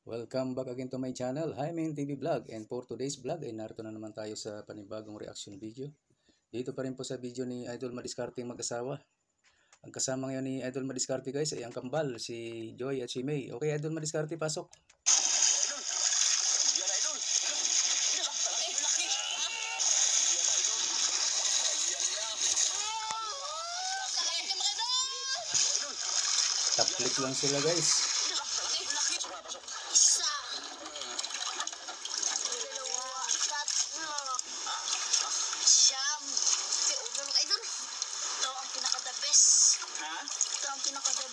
Welcome back again to my channel, Jaime TV Vlog. And for today's vlog ay narito na naman tayo sa panibagong reaction video. Dito pa rin po sa video ni Idol Madiskarte mag-asawa. Ang kasama ngayon ni Idol Madiskarte guys ay ang kambal, si Joy at si May. Okay Idol Madiskarte, pasok. Taplik lang sila guys.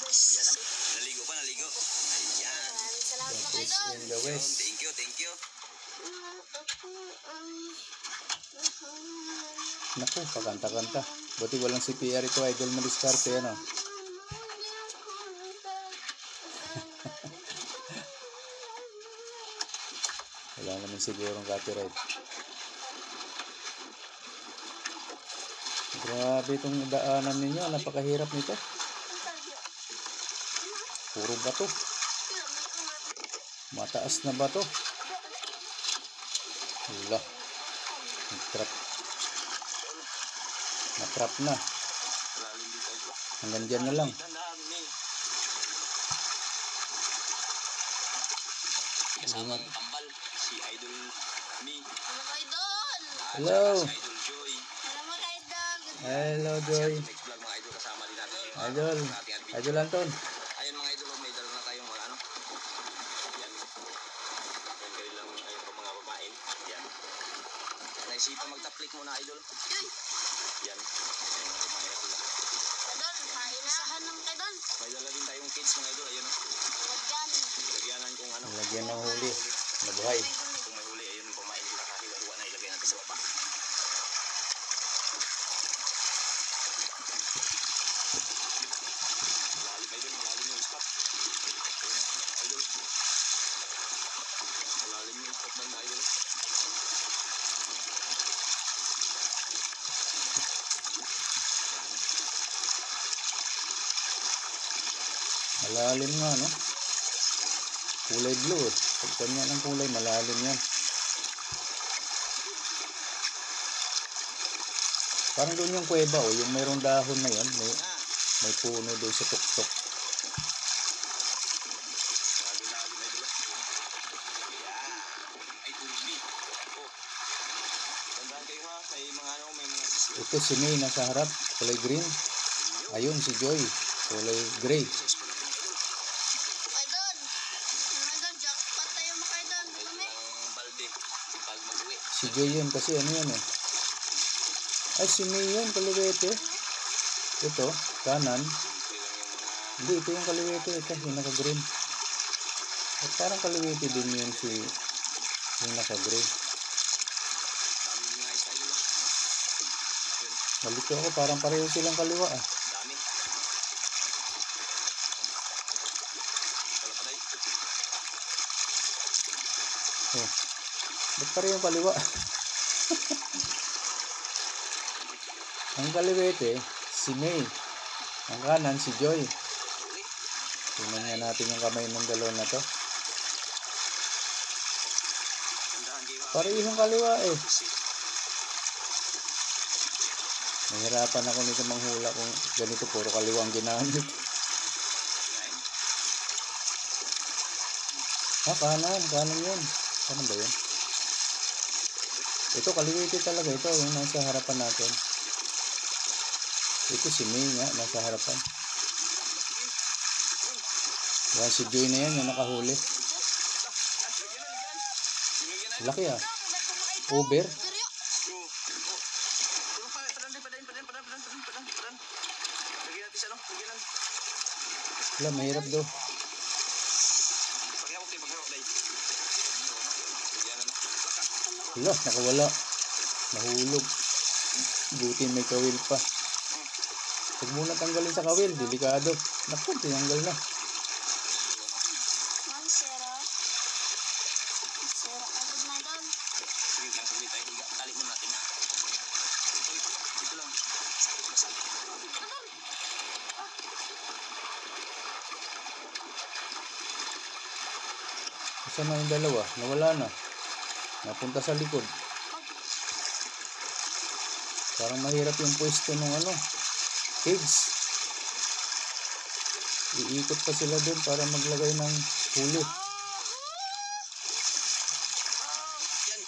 Naligo pa, naligo. Ayan. Salamat That is in the west. Thank you. Naku, pagkanta-kanta. Buti walang CPR ito, Idol Madiskarte, ano. Wala naman sigurong copyright. Grabe itong daanan ninyo, napakahirap nito. Puro bato. Mataas na bato. Wala. Natrap na. Hanggang dyan na lang. Kasama ang kambal, si Idol Me. Hello. Si Idol Joy. Hello, Joy. Next vlog mga idol, kasama din natin yung Idol. ating admin. Idol Anton. Ayun mga idol, may dala na tayong mga ano. Yan. Yan ganun lang ayun pa mga babae. Yan. Naisipan magtaplik muna idol. Yan. Ayun mga babae sila. May dala din tayong kids mga idol. Ayun. Lagyanan kung ano. Lagyan ng huli. Nabuhay. Kung may huli, ayun yung pamain nila kasi laruan na ilagay natin sa baba. Malalim yung spot. Ayun, idol. Malalim yung spot ng idol. Malalim nga, no? Kulay blue. Pag kanya ng kulay, malalim yan. Parang doon yung kuweba, oh. Yung mayroong dahon na yan. May puno doon sa tuktok. Malalim idol. Yeah. Ay, tubi. Oh. Tandaan kayo ha. May mga ano, may mga sisiyo. Ito si May nasa harap. Kulay green. Ayun si Joy. Kulay gray. Si Joy yun kasi ano yan eh. Ay si May yun, kaliwete. Ito, kanan. Hindi, ito yung kaliwete. Ito, yung naka-green. At parang kaliwete din yun si yung naka-gray. Malito ako, parang pareho silang kaliwa ah. Dami. Wala pa tayo. Oh. Ba't pareho yung kaliwa? Ang kaliwete, si May. Ang kanan, si Joy. Tingnan nga natin yung kamay ng dalawa na to. Tandaan kayo ha. Parehong kaliwa eh. Nahirapan ako nito manghula kung ganito puro kaliwa ang ginamit. Kanan yun. Kanan ba yun? Ito kaliwete talaga ito, yung nasa harapan natin. Ito si May nga, nasa harapan. Yan si Joy na yan, yung nakahuli. Laki ah. Over. Wala, mahirap daw. Wala, nakawala. Nahulog. Buti may kawil pa. Huwag muna tanggalin sa kawil, delikado. Naku, tinanggal na. Saan na yung dalawa? Nawala na. Napunta sa likod. Parang mahirap yung pwesto ng ano, cage. Iikot pa sila doon para maglagay ng huli. Yan.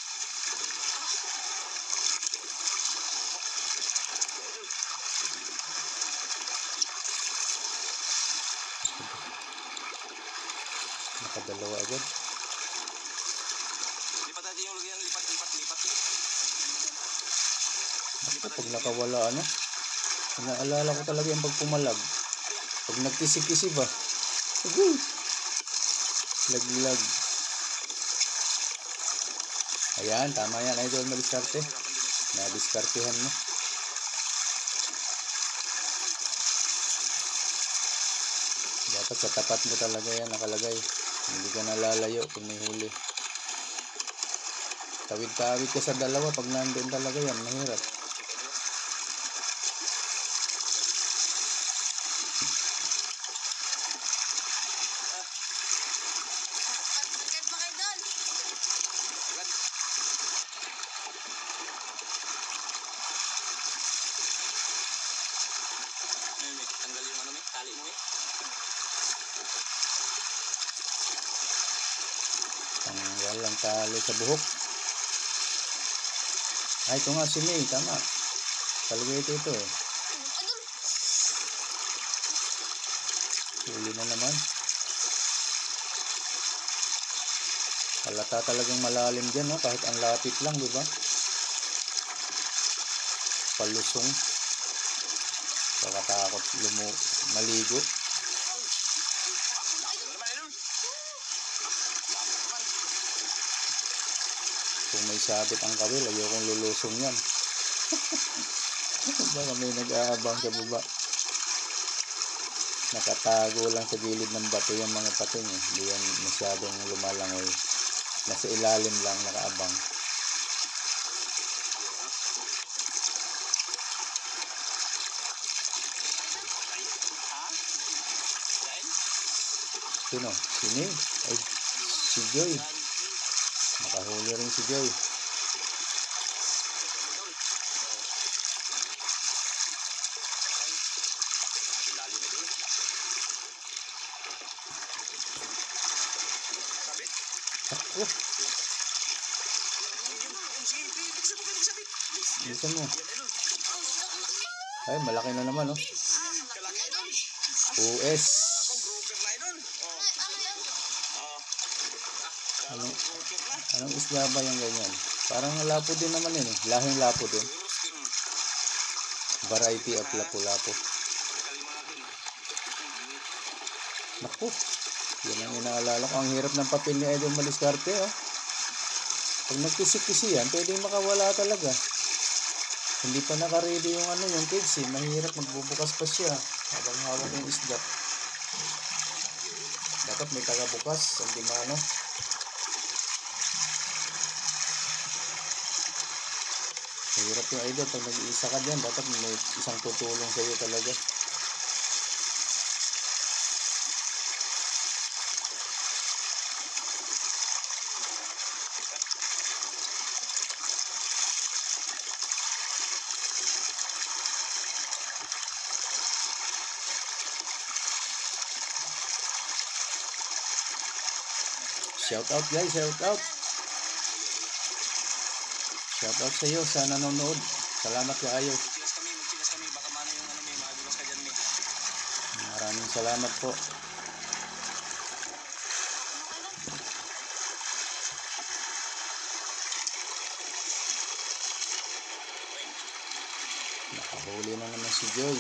Nakadalawa agad. Lipat natin yung lagyan. Lipat. Pag nakawala ano, naalala ko talaga yung pagpumalag. Pag nagkisi-kisi ba? Uy! Laglag. Ayan, tama yan. Idol, madiskarte. Nadiskartehan mo. Dapat sa tapat mo talaga yan nakalagay. Hindi ka nalalayo kung may huli. Tawid-tawid ka sa dalawa. Pag nandun talaga yan, mahirap. Tanggal yung ano, tali mo. Tanggal ang tali sa buhok. Ay, ito nga si May, tama. Talaga ito eh. Huli na naman. Halata talagang malalim dyan, no? Kahit ang lapit lang, di ba? Palusong. Kakatakot maligo. Kung may sabit ang kawil, ayokong lulusong yan. Baka may nag-aabang sa baba. Nakatago lang sa gilid ng bato yung mga pating eh. Hindi yan masyadong lumalangoy. Nasa ilalim lang nakaabang. Sino? Sini? Ay, si Joy. Nakahuli rin si Joy. Ako. Bilisan mo. Ay, malaki na naman, oh. US. Anong isda ba yung ganyan? Parang lapo din naman yun eh. Lahing lapo din. Variety of lapo-lapo. Naku. Yan ang inaalala ko. Ang hirap ng papel ni Idol madiskarte, oh. Pag nagkisi-kisi yan, pwedeng makawala talaga. Hindi pa naka-ready yung ano, yung cage eh. Mahirap, magbubukas pa siya habang hawak yung isda. Dapat may taga-bukas, hindi mano. Mahirap yung Idol. Pag nag-iisa ka dyan, dapat may isang tutulong sa iyo talaga. Shout out guys, shout out. Shout out sa iyo sa nanonood. Salamat kayo. Magchilas kami, baka mano yung ano, may madulas ka dyan, may. Maraming salamat po. Nakahuli na naman si Joy.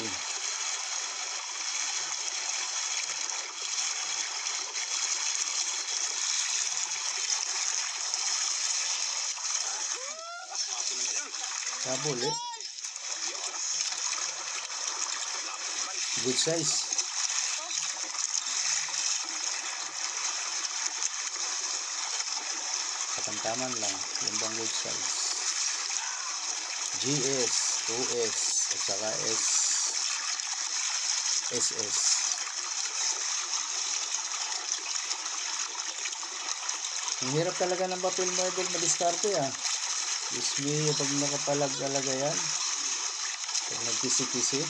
Sabol eh. Good size. Katamtaman lang. Yung bang good size. GS, OS, at saka SS. Ang hirap talaga ng papel mo idol, madiskarte ah. Diyos me, pag nakapalag talaga yan. Pag nagkisi-kisi.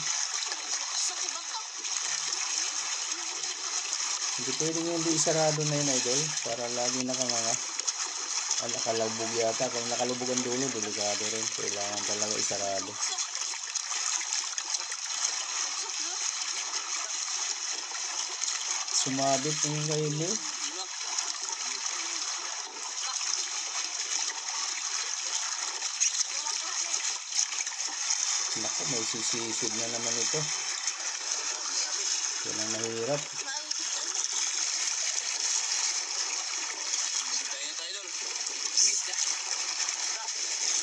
Hindi pwedeng hindi isarado na yun idol. Para lagi nakanganga. Nakalabog yata. Kung nakalubog ang dulo, delikado rin. Kailangan talaga isarado. Sumabit yung kayo mo. Naku, may sisisid na naman ito. Yan ang mahirap.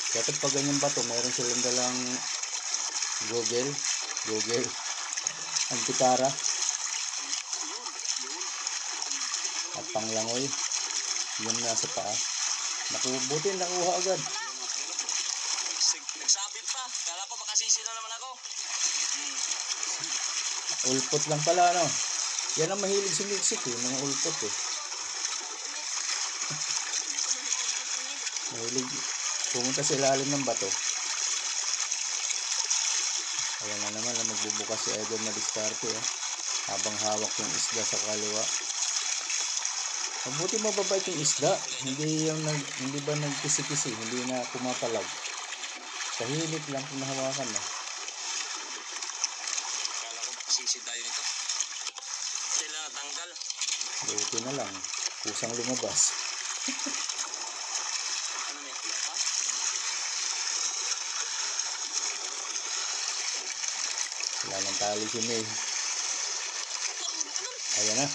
Dapat pag ganyan ba ito, mayroon silang dalang Google, antikara, at panglangoy. Yun nasa paa. Buti nakuha agad. Nagsabit pa. Kala ko makasisi na naman ako. Ulpot lang pala, no? Yan ang mahilig sumiksik eh, mga ulpot eh. Mahilig pumunta sa ilalim ng bato. Ayan na naman, magbubukas si idol na diskarte eh. Habang hawak yung isda sa kaliwa. Mabuti mababait yung isda. Hindi ba nagkisi-kisi, hindi na pumapalag. Tahimik lang kung nahawakan na. Kala ko makasisi tayo nito. Sila natanggal. Buti na lang. Kusang lumabas. Ano may pa? Wala nang tali si May. Ayan na.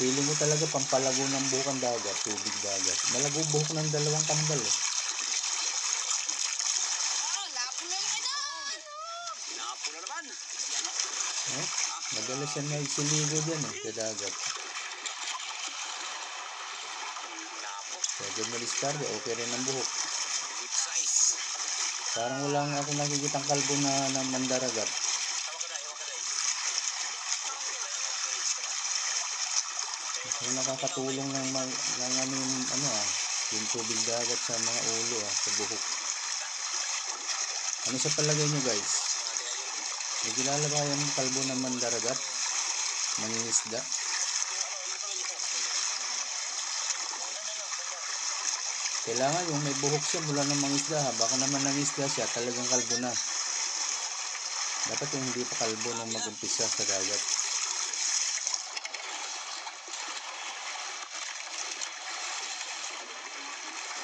Feeling mo talaga pampalago ng buhok ang dagat, tubig dagat. Malago buhok ng dalawang kambal eh. Lapo na naman. Eh? Madalas yan nagsiligo dyan eh, sa dagat. Lapo. Pwede maliskarte, okay rin ang buhok. Good size. Parang wala nga akong nakikitang kalbo na mandaragat. Yung nakakatulong ng yung tubig dagat sa mga ulo sa buhok. Ano sa palagay nyo guys? May ginalabayan ng kalbo ng mandaragat? Mangingisda? Kailangan yung may buhok siya mula ng mangisda ha. Baka naman nangisda siya, talagang kalbo na. Dapat yung hindi pa kalbo nung mag-umpisa sa dagat.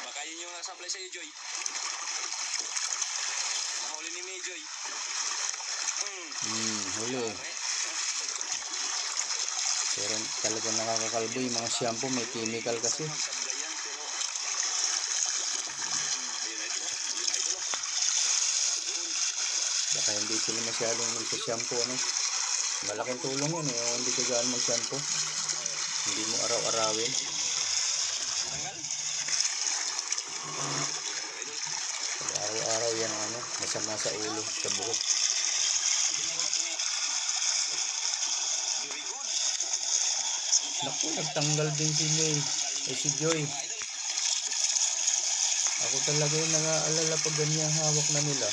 Baka yun yung nag-supply sa'yo, Joy. Nahuli ni May, Joy. Huli. Pero talaga nakakakalbo yung mga shampoo, may chemical kasi. Baka hindi sila masyadong mag-shampoo, ano. Malaking tulong yun eh, hindi ka gaan mag-shampoo. Hindi mo araw-arawin. Araw-araw yan ano, masama sa ulo, sa buhok. Naku, nagtanggal din si May. Si Joy. Ako talaga yung nag-aalala pag ganyan hawak na nila.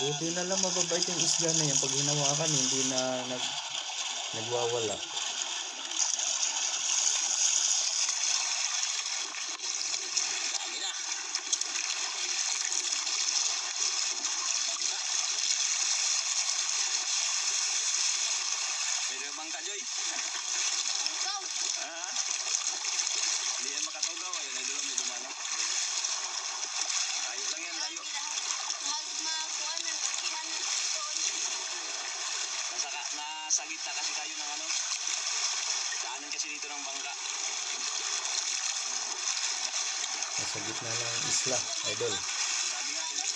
Buti na lang mababait yung isda na yan. Pag hinawakan, hindi na nagwawala. Pwede bang ka, Joy? Hindi yan makatugaw. Ayun, ay dulo may dumano. Layo lang yan, layo. Nasa gitna kasi tayo ng ano. Daanan kasi dito ng bangka. Nasa gitna ng isla, idol. Sabi nga yun.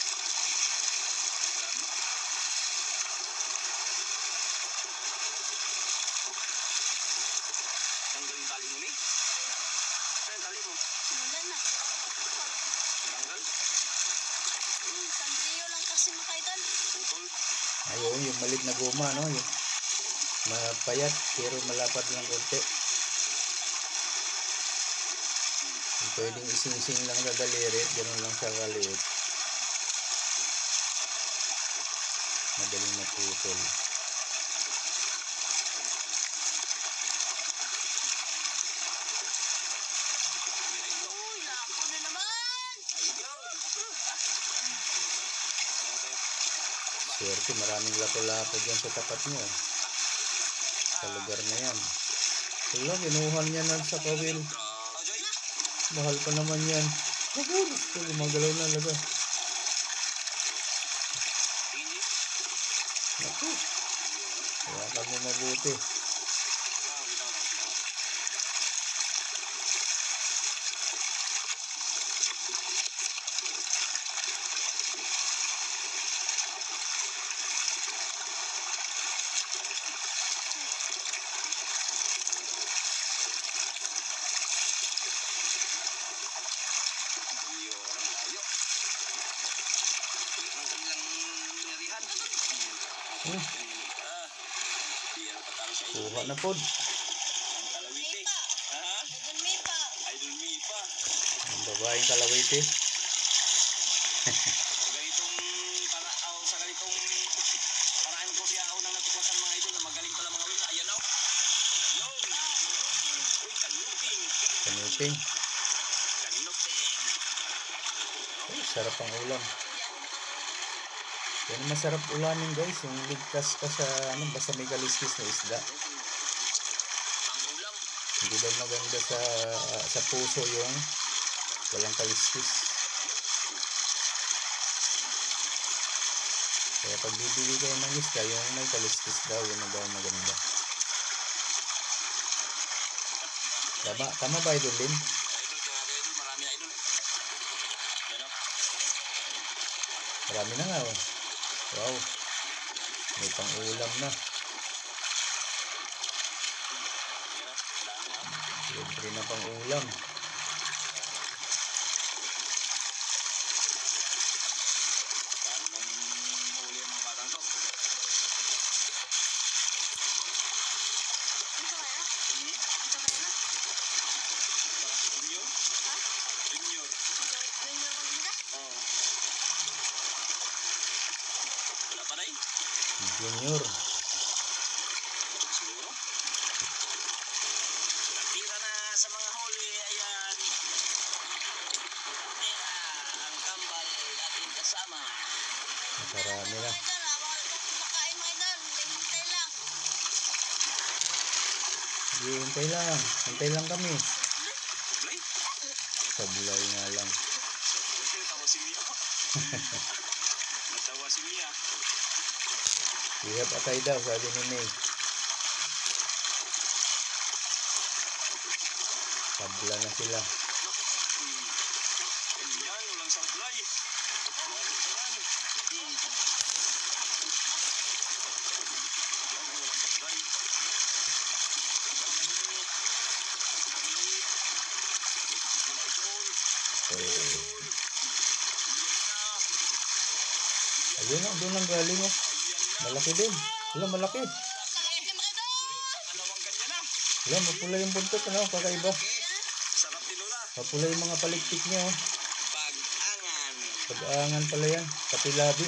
Alisin mo kayo doon. Putol. Ayun, yung malit na goma, no? Yung mapayat, pero malapad lang konti. Yung pwedeng ising-sing lang sa daliri, ganun lang sa kaliit. Madaling maputol. Uy, lako na naman. Swerte, maraming lapo-lapo dyan sa tapat nyo. Sa lugar na yan. Wala, kinuhan niya na sa kawil. Mahal pa naman yan. Gusto, gumagalaw na laga. Naku. Kaya mo mabuti. Kuha na po. Kalawite. Ha? Idol me pa. Idol me pa. Ang babaeng kalawite. Sa ganitong paraan ko siya ako nang natuklasan mga idol na magaling pala mga wala. Ayan o. Yun. Uy, kanuping. Kanuping. Kanuping. Ay, sarap ang ulam. Yan ang masarap ulamin guys. Yung ligtas ka sa basta may kaliskis na isda. Ang ulam. Hindi daw maganda sa puso yung walang kaliskis. Kaya pag bibili kayo ng isda, yung may kaliskis daw, yun na daw maganda. Tama ba idol Lin? Idol, marami na idol. Yan o. Marami na nga oh. Wow. May pang ulam na. Libre na pang ulam. Junior. Siguro. Tira na sa mga huli, ayan. Tira ang kambal ating kasama. Nakarami na. Makain mo idol. Hintay lang. Sige, hintay lang. Hintay lang kami. Sablay? Sablay nga lang. Sablay, natawa si Mia. Natawa si Mia. Ihap atay daw, sabi ni May. Sabla na sila. Yan, walang sablay. Ayun na, doon lang galing oh. Malaki din. Wala, malaki. Ano bang ganyan na? Wala, mapula yung buntot. Ano, kakaiba. Sarap din ula. Mapula yung mga palikpik niya oh. Pag-angan. Pag-aangan pala yan. Pati labi.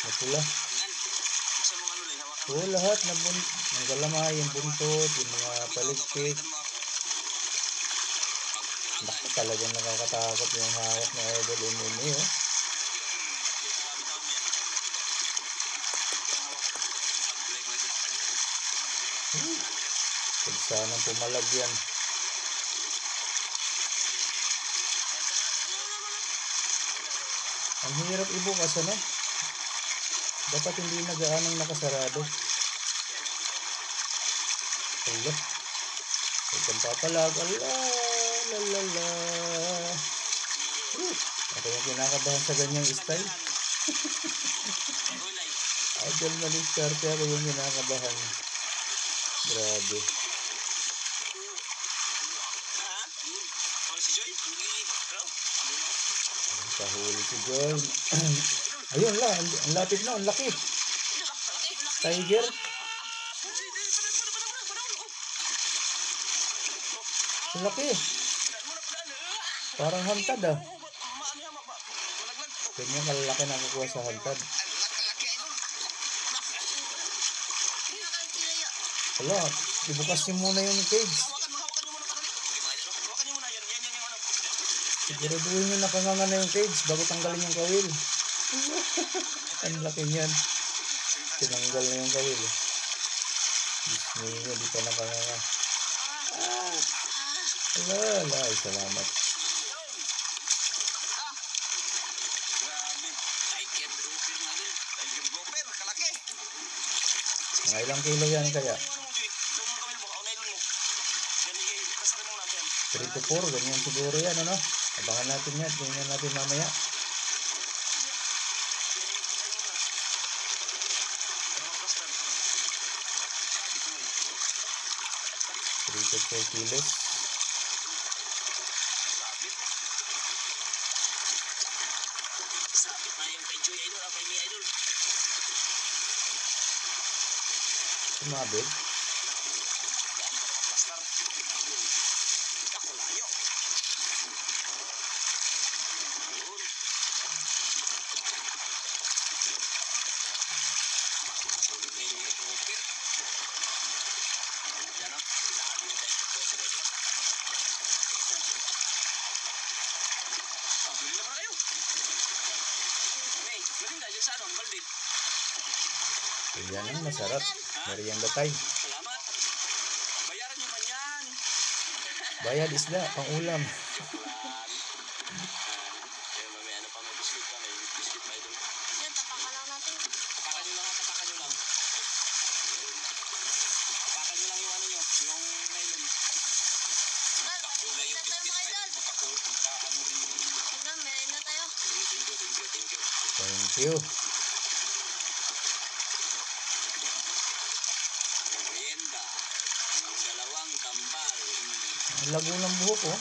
Mapula. Gusto mo ano lang, hawakan mo. Oo, lahat. Ang galamay, yung buntot, yung mga palikpik. Baka talagang nakakatakot yung hawak na idol umumi oh. Pag sanang pumalag yan. Ang hirap ibukas ano? Dapat hindi na gaanong nakasarado. Ala. Huwag kang papalag. Ala. Lalala. Ako yung kinakabahan sa ganyang style. Idol maliskarte ako yung kinakabahan. Grabe. Kahuli si Joy. Ayun lang, ang lapit na, ang laki. Tiger. Ang laki. Parang hantad ah. Ganyan kalalaki na kukuha sa hantad. Wala, ibukas niyo muna yung cage. Siguraduhin nyo nakanganga na yung cage bago tanggalin yung kawil. Ang laki niyan. Tinanggal na yung kawil. Disney, di pa nakanganga. Ala, ay salamat. Mga ilang kilo yan kaya? 3 to 4, ganyan siguro yan, ano? Abangan natin yan, tingnan natin mamaya. 3 to 4 kilos. Sabit na yung kay Joy Idol, kay Mi Idol. Sumabit. Ako layo. Yan ang masarap. Merienda time. Salamat. Bayaran nyo man yan. Bayad isda, pang ulam. Mamaya ano pa, may biscuit pa. May biscuit pa ito. Yan, tapakan lang natin. Tapakan nyo lang ha, tapakan nyo lang. Tapakan nyo lang yung ano nyo, yung nylon. Idol, Kulay yung tayo biscuit mga pa idol. ito. Ano rin. Idol, meron na tayo. Thank you. Thank you. Merienda. Ang dalawang tambal. Ang lago ng buhok oh.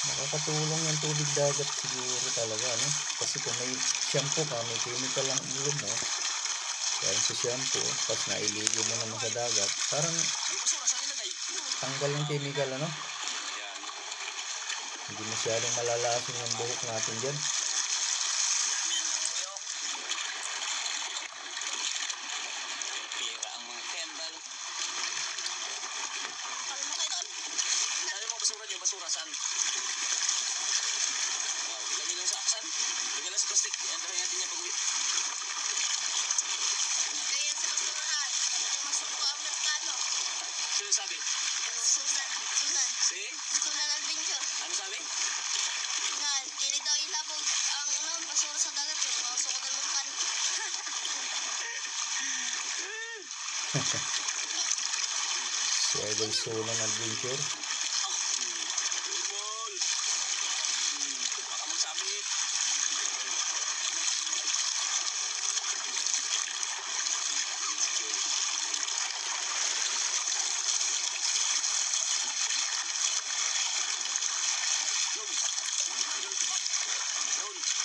Makakatulong yung tubig dagat siguro talaga, no? Kasi kung may shampoo ka, may chemical lang ilog, no? Kaya sa shampoo, pas nailigo mo naman sa dagat, parang Yung basura sa nilagay. tanggal yung chemical, ano? Yan. Hindi masyadong malalason yung buhok natin dyan. Pira ang mga candle. Kalma kayo doon. Sabi mo basura niyo, basura saan? Wow, lagay lang sa saan? Lagay lang sa plastic. Yan, dahil natin niya pag-uwi. Ganyan sa basurahan. Hindi masuko ang merkado. Sino sabi? Susan. Si? Susan Alvincio. Ano sabi? Nga, hindi daw ilabog ang basura sa dagat. Yung masuko ng merkado. Si Idol Sunan Adventure. Ball. Baka magsabit.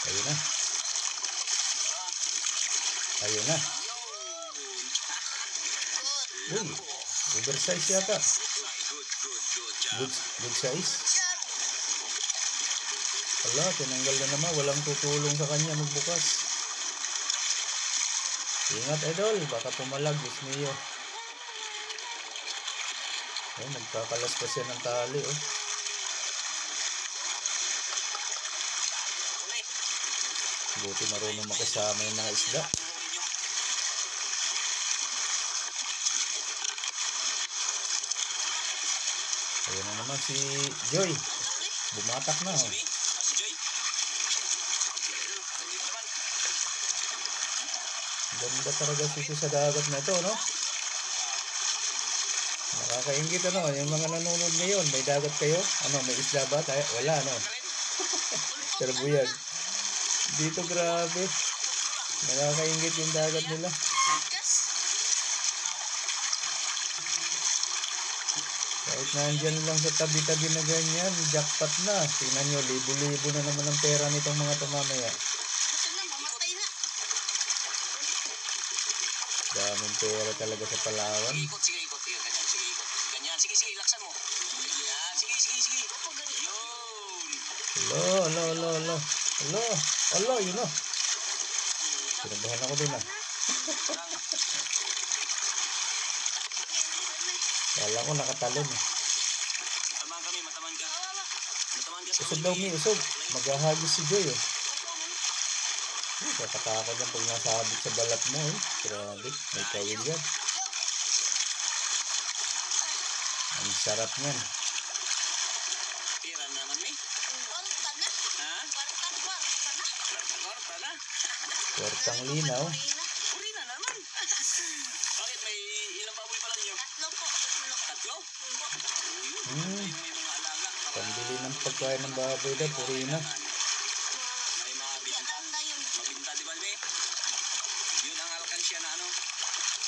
Ayun na. Ayun na. Good. Uy, oversize yata. Good. Good size. Wala, tinanggal na naman. Walang tutulong sa kanya magbukas. Ingat idol, baka pumalag. Disneyo. Ay, nagkakalas pa siya ng tali. Oh. Buti marunong makisama yung mga isda. Ayun na naman si Joy. Bumatak na. Oh. Ganda talaga sisi sa dagat na ito, no? Nakakaingit, ano? Yung mga nanonood ngayon, may dagat kayo? Ano, may isda ba? Wala, no? Karabuyag. Dito, grabe. Nakakaingit yung dagat nila. Kahit nandyan lang sa tabi-tabi na ganyan, jackpot na. Tingnan nyo, libo-libo na naman ang pera nitong mga tumamaya. Gusto na, mamatay na. Daming pera talaga sa Palawan. Sige, ikot. Sige, ganyan. Sige, ikot. Ganyan. Sige, laksan mo. Yan. Sige. Yun. Alo, yun o. Pinabahan ako din ah. Kala ko nakatalon eh. Mataman ka. Sa Usog daw mi, usog. Maghahagis si Joy oh. Kakatakot yan pag nasabit sa balat mo eh. Grabe, may kawil yan. Ang sarap niyan. Pira naman, may. Kwarta na. Ha? Kwarta na. Kwarta na. Kwartang linaw. Purina naman. Bakit may ilang baboy pa lang yun? Tatlo po. Tatlo? Hmm, May mga alaga. pambili ng pagkain ng baboy daw, purina. May mga binta. Ganda yun. Mabinta, di ba, may? Yun ang alkansya na ano.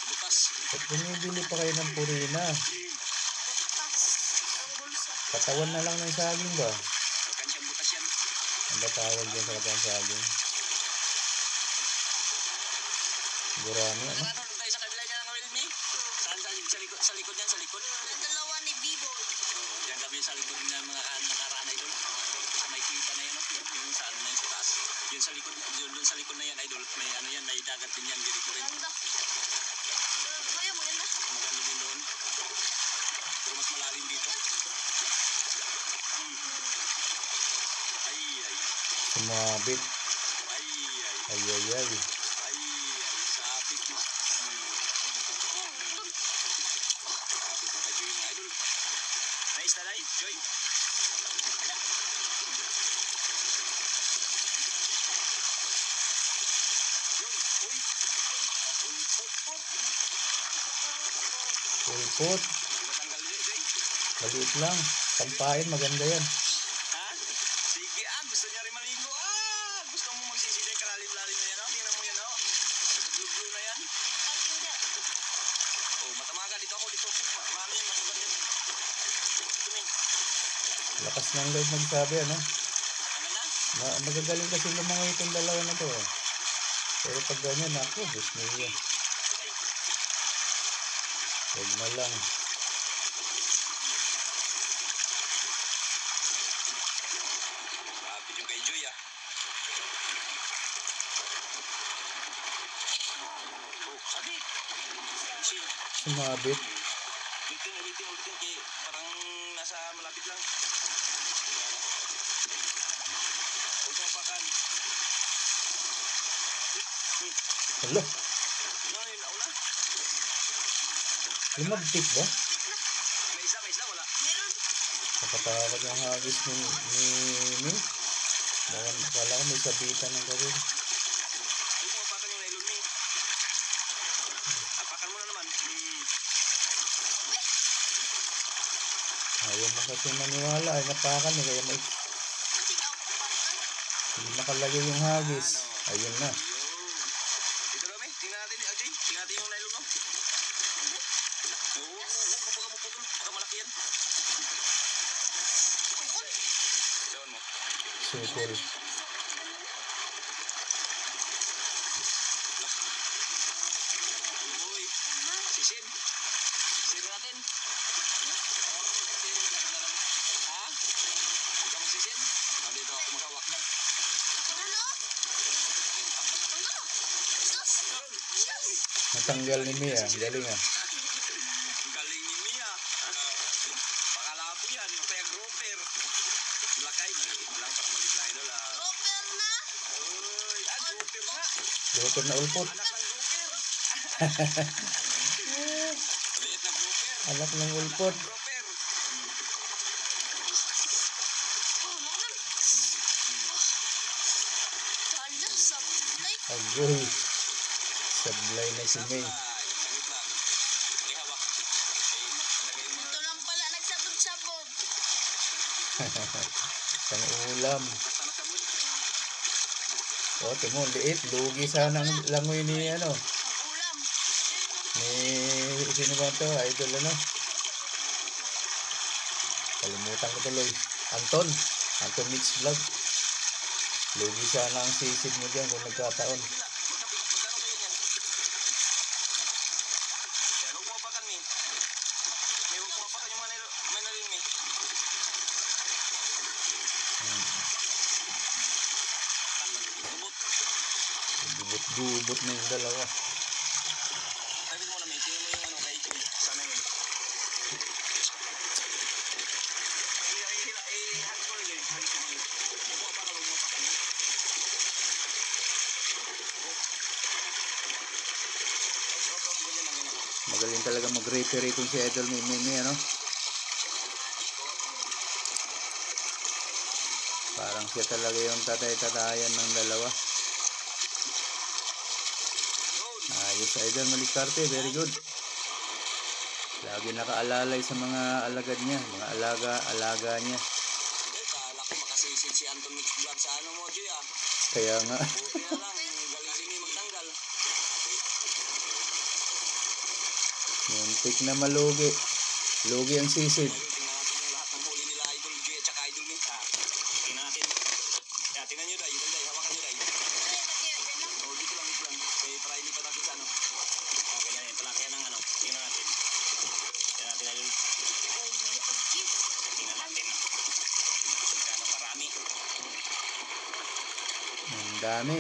Bukas. At bumibili pa kayo ng purina. Butas. Ang bulsa. Katawan na lang ng saging ba? Alkansyang butas yan. Ang ba tawag dyan sa katawang saging? Gurami ano? Ano, doon tayo sa kabila niya ng kawil, may? Saan? Sa likod yan, sa likod. Ang dalawa ni B-Boy. Diyan kami sa likod ng mga nakaranay doon. Sa may kita na yan, no? Yung saan na yun sa taas. Yun sa likod, doon sa likod na yan, idol. May ano yan, may dagat din yan, dito rin. Ganda. Kuya, maganda. Maganda din doon. Pero mas malalim dito. Ay. Sumabit. Ay. Ay. Sabit na. Sabit na kayo yung idol. Nice na, Joy. Yun, uy. Put. Pulpot. Matanggal yun, Joy. Maliit lang. Tampain, maganda yan. Ha? Sige, gusto niya rin maligo. Gusto mo magsisisi kalalim-lalim na yan, oh. Tingnan mo yan, oh. Nag-blue na yan. Oh, matamaga dito ako dito. Mami, masugat yan. Lakas ng loob magsabi ano. Ano na? Magagaling kasi lumangoy itong dalawa na to eh. Pero pag ganyan ako, Diyos niya. Huwag na lang. Sabi yung kay Joy, ah. Oh, sabi. Sumabit. Ulitin. Kay parang nasa malapit lang. Huwag mo pakan. Hala, No, yun nauna. lumagtik ba? May isa, wala. Meron. Nakatakot yung hagis ni Kala ko may sabitan ng gawin. Huwag mo pakan yung nylon, Ming. Apakan mo na naman. Ayaw mo kasi maniwala ay napakan eh. Kaya may Kasi hindi nakalayo yung hagis. Ayun na. Dito na, Ming. Tingnan natin, Ajay. Tingnan natin yung nylon mo. Oo. Baka maputol. Baka malaki yan. Sawan mo. Sukol. Uy. Sisid. Sisid natin. Ha? Ikaw magsisid? Dito ako magawak na. Ano? Natanggal ni Mia. Galing ah. Galing ni Mia. Pakalapo yan. Kaya grouper. Lakay. Maliit lang. Para maliit lang idol. Grouper na. Uy. Grouper nga. Doktor na ulpot. Anak ng grouper. Maliit na grouper. Anak ng ulpot. Grouper. Kala sa like. Agoy. Sablay na si May. Saglit lang. May hawak. Lagay mo Ito lang pala nagsabog-sabog. Pang ulam. sa sabon. O, timo, liit. Lugi sana ang langoy ni ano. Ang ulam. Ni sino ba to? Idol ano? Batang Tuloy. Anton Mix Vlog. Lugi sana ang sisid mo dyan kung nagkataon. Magkano kayo yan? Yan, huwag mo apakan, mi. May huwag mo apakan yung manalin, mi. Gubot na yung dalawa. Sabi mo na, mi. Tingnan mo yung ano kay Choy. Sana yun. Hagis mo rin yun. Hagis mo rin. Huwag mo apakan, huwag mo apakan. Ganyan lang, ganyan. Magaling talaga mag-referee kung si Idol Mimi, ano? Parang siya talaga yung tatay-tatayan ng dalawa. Ayos, Idol Malikarte, very good. Lagi nakaalalay sa mga alagad niya, mga alaga niya. Kala ko makasisid si Anton Mix Vlog sa ano mo, Joy, ah. Kaya nga, Buti na lang, galing si Mi magtanggal. muntik na malugi. Lugi ang sisid. Tingnan natin yung lahat ng huli nila, Idol Joy at saka Idol Mix, ah. Tingnan natin. Kaya tingnan nyo, Day. Day, hawakan nyo, Day. Oh, dito lang. Kaya para ilipat natin sa ano. Ganyan yan, palakihan ng ano. Tingnan natin. Tingnan natin, Idol. Tingnan natin. Kano karami. Ang dami.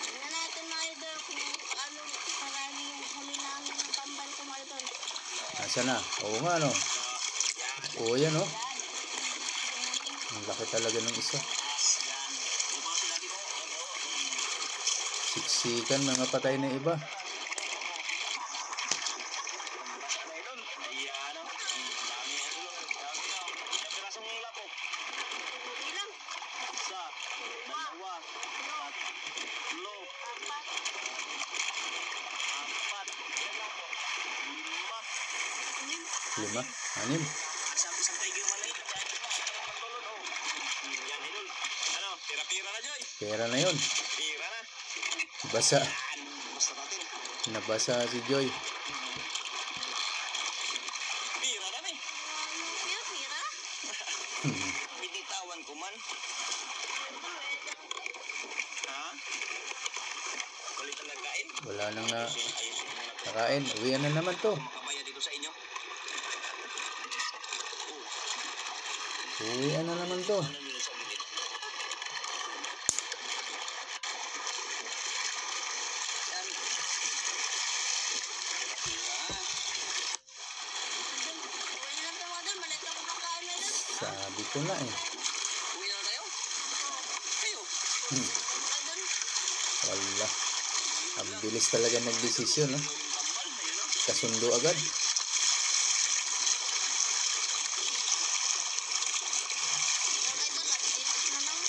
Tingnan natin mga idol kung ano marami yung huli namin ng tambal ko mga idol. Asa na? Oo nga, no? Oo, yan, no? Ang laki talaga ng isa. Siksikan, mga patay na iba. Lima, anim. Pira-pira na, Joy. Pera na yun. Pira na. Basa. Basta natin. Nabasa si Joy. Pira na eh. Pira-pira? Binitawan ko man. Ha? Kulit ang nagkain. Wala nang na Ayusin mo na. nakain. Uwian na naman to. Makabaya dito sa inyo. Uwian na naman to. Ano nyo sa bukid? Yan. Uwi na lang tayo mga idol. Malit ako makain na idol. Sabi ko na eh. Uwi na lang tayo? Kayo? Idol. Wala. Ang bilis talaga nagdesisyon, no? Yung tambal, ayun o. Kasundo agad. Mga idol, natitipid na lang.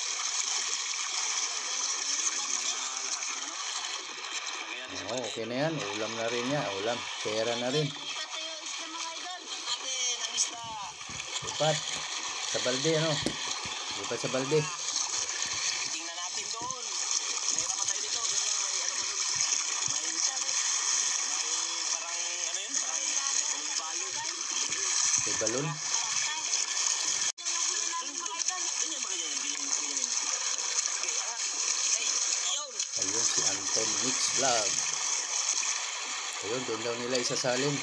Oo, okay na yan. Ulam na rin niya. Ulam. Pera na rin. Lipat tayo isda mga idol. Atin, ang isda. Lipat. Sa balde, ano? Lipat sa balde. Tingnan natin doon. Nahirapan tayo dito. Doon lang may ano pa doon. May parang ano yun? Parang balo. May balon. Ganyan ba ganyan? Ganyan. Okay, angat. Ay, yun. Ayun, si Anton Mix Vlog. Ayun, doon daw nila isasalin.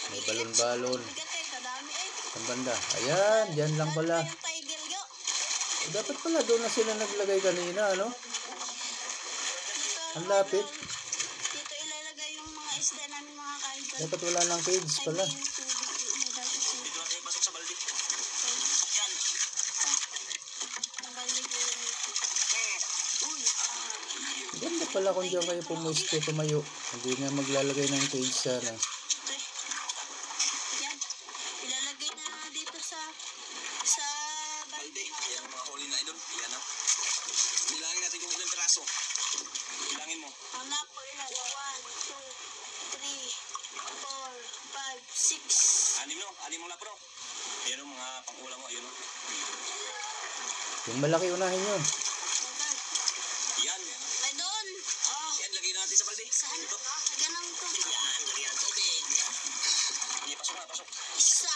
May balon-balon. Bigat eh, kadami eh. Ang banda. Ayan, dyan lang pala. Yung tiger yo. Dapat pala doon na sila naglagay kanina, ano? Ang lapit. Dito ilalagay yung mga isda namin mga kaidol. Dapat wala nang cage pala. Ay, may tubig. May dapat sa Dito na tayo pasok sa balde. Yan. ang balik yun. Uy, Ganda pala kung diyan kayo pumuiste, tumayo. Hindi na maglalagay ng cage sana. yan. Ilalagay na dito sa Balde. balde. Yan ang mga huli na idol. Yan na. Bilangin natin kung ilang piraso. Bilangin mo. Ang napo ilan? 1, 2, 3, 4, 5, 6. Anim no? Anim ang lapo no? Yan ang mga pang-ulam mo. Ayun no? Yung malaki unahin yun. Yan. Ay doon. Oh, Yan, lagay natin sa balde. saan? Dito. Ganang to. Yan, lagyan ng tubig. Sige, pasok na, pasok. Isa.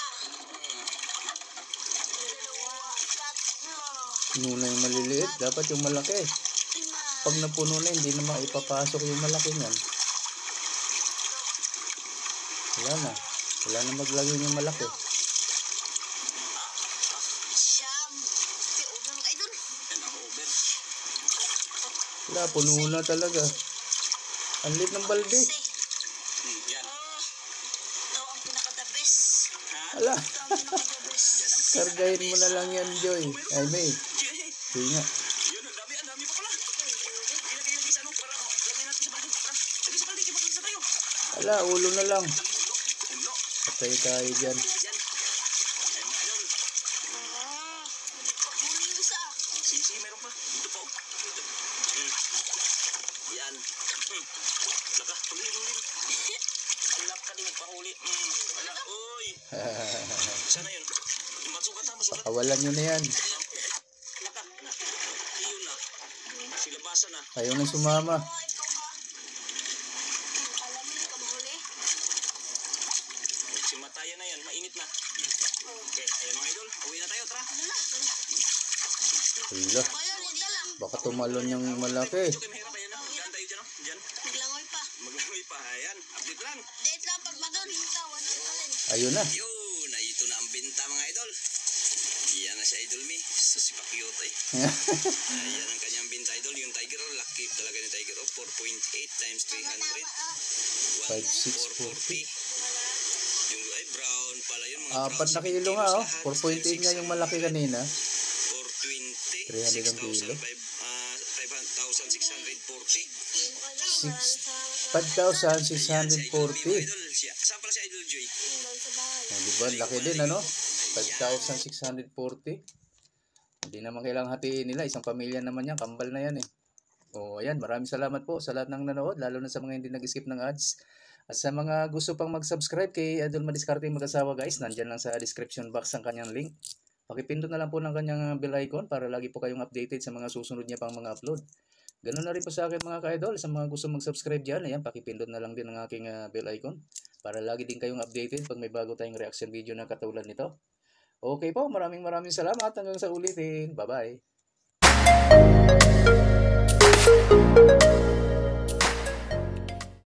Puno na yung maliliit. Dapat yung malaki. Pag napuno na, hindi na maipapasok yung malaki niyan. Wala na. Wala na maglagay yung malaki. Siyam. Over mga idol. Yan ang over. Wala, puno na talaga. Ang liit ng balde. Yan. Ito ang pinaka-the best. Ha? Wala. Ito ang pinaka-the best. Kargahin mo na lang yan, Joy. Ay, May. Joy nga. Yun, ang dami pa pala. Ilagay sa ano para lagay natin sa balde. Lagay sa balde, kipagod sa tayo. Wala, ulo na lang. Ulo. Patay tayo dyan. Yan. Ay mga idol. Pagpuli yung isa. Sige, meron pa. Ito pa. Yan. Laka, huli. Alak ka din magpahuli. Alak, uy. Sana yun. Masukat ha, masukat. Pakawalan nyo na yan. Laka. Iyon na. Silabasan na. Ayaw na sumama. Ikaw alam mo yung kamuli. Simatayan na yan. Mainit na. Okay, ayun mga idol. Uwi na tayo, tara. Wala. Kaya hindi lang. Baka tumalon yung malaki. Okay, mahirap. Ayan na. Diyan tayo dyan, oh. Diyan. Naglangoy pa. Maglangoy pa. Ayan. Update lang. Date lang pag madon. Tawan ang talent. Ayun na. Yun. Ito na ang binta mga idol. Yan na si Idol Me. Si pa-cute eh. Ayan ang kanyang binta idol. Yung Tiger, lucky talaga ni Tiger. 4.8 times 300. 5,640. 1,440. Yung ay brown pala yun. Mga Apat na kilo nga, oh. 4.8 nga yung malaki kanina. 420. 300 ang kilo. 5,640. 5,640. Saan pala si Idol Joy? Doon sa bahay. Oh, diba? Laki din, ano? 5,640. Hindi naman kailangang hatiin nila. Isang pamilya naman yan. Kambal na yan eh. O, ayan. Maraming salamat po sa lahat ng nanood. Lalo na sa mga hindi nag-skip ng ads. At sa mga gusto pang mag-subscribe kay Idol Madiskarte Mag-asawa guys, nandyan lang sa description box ang kanyang link. Pakipindot na lang po ng kanyang bell icon para lagi po kayong updated sa mga susunod niya pang mga upload. Ganun na rin po sa akin mga ka-idol. Sa mga gusto mag-subscribe dyan, ayan, pakipindot na lang din ang aking bell icon para lagi din kayong updated pag may bago tayong reaction video na katulad nito. Okay po, maraming salamat. Hanggang sa ulitin. Bye-bye.